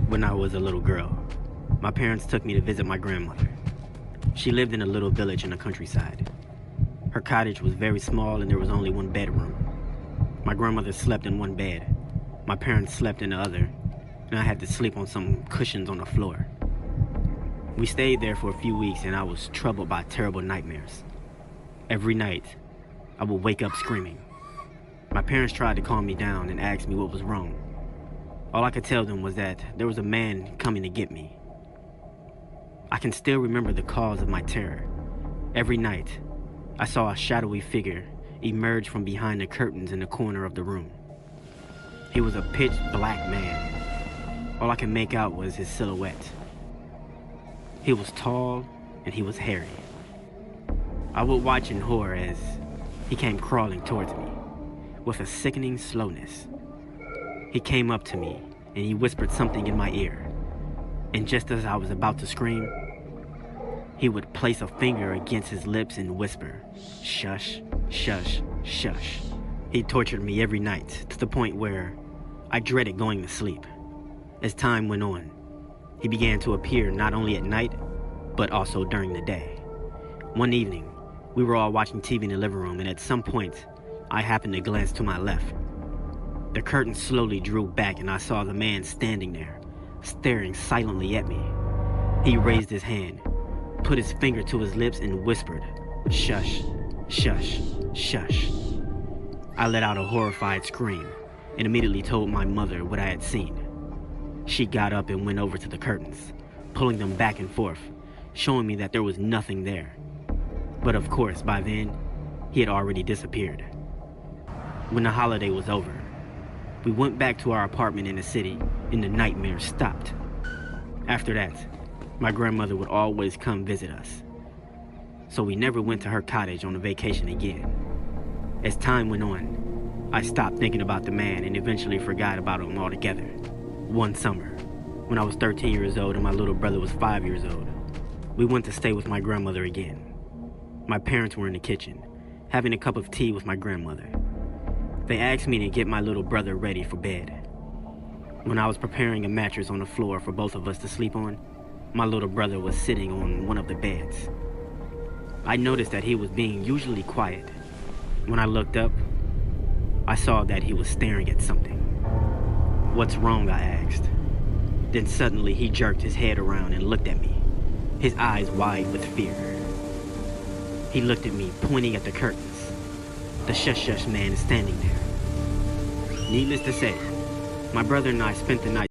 When I was a little girl, my parents took me to visit my grandmother. She lived in a little village in the countryside. Her cottage was very small and there was only one bedroom. My grandmother slept in one bed. My parents slept in the other, and I had to sleep on some cushions on the floor. We stayed there for a few weeks and I was troubled by terrible nightmares. Every night, I would wake up screaming. My parents tried to calm me down and asked me what was wrong. All I could tell them was that there was a man coming to get me. I can still remember the cause of my terror. Every night, I saw a shadowy figure emerge from behind the curtains in the corner of the room. He was a pitch black man. All I could make out was his silhouette. He was tall and he was hairy. I would watch in horror as he came crawling towards me with a sickening slowness. He came up to me and he whispered something in my ear. And just as I was about to scream, he would place a finger against his lips and whisper, "Shush, shush, shush." He tortured me every night to the point where I dreaded going to sleep. As time went on, he began to appear not only at night, but also during the day. One evening, we were all watching TV in the living room, and at some point, I happened to glance to my left. The curtain slowly drew back and I saw the man standing there, staring silently at me. He raised his hand, put his finger to his lips and whispered, "Shush, shush, shush." I let out a horrified scream and immediately told my mother what I had seen. She got up and went over to the curtains, pulling them back and forth, showing me that there was nothing there. But of course, by then, he had already disappeared. When the holiday was over, we went back to our apartment in the city and the nightmares stopped. After that, my grandmother would always come visit us. So we never went to her cottage on a vacation again. As time went on, I stopped thinking about the man and eventually forgot about him altogether. One summer, when I was 13 years old and my little brother was 5 years old, we went to stay with my grandmother again. My parents were in the kitchen, having a cup of tea with my grandmother. They asked me to get my little brother ready for bed. When I was preparing a mattress on the floor for both of us to sleep on, my little brother was sitting on one of the beds. I noticed that he was being usually quiet. When I looked up, I saw that he was staring at something. "What's wrong?" I asked. Then suddenly he jerked his head around and looked at me, his eyes wide with fear. He looked at me, pointing at the curtains. The shush-shush man is standing there. Needless to say, my brother and I spent the night